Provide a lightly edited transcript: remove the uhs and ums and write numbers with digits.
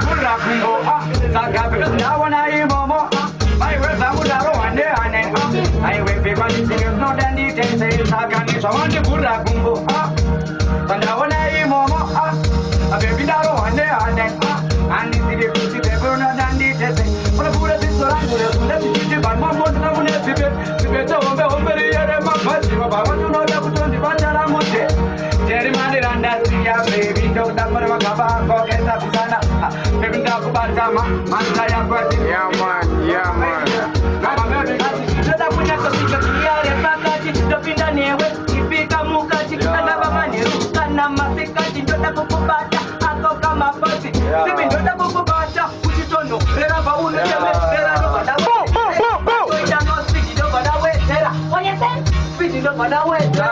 kura kumbo saka because now when I momo I will samudaro ane ane I will be going to no dandy say saka ni someone kura kumbo now when I momo a baby daro ane ane and this is the Corona dandy say for the Buddha is around let me see but one more than one is the better over here my first I want to know that the Bandara Mute Jeremy and that baby don't have a cabako get up sana baby talk about Tama Mansaya yeah man Nada kuja kupika kiare pakati topinda newe kipika mukati kana bamani kana masikati ndoda kukubata ako kama pasi sibi ndoda kukubata kutitono rera baulu yeme rera roba dawe toida no speed no bada we tera oye sen speed no bada we tera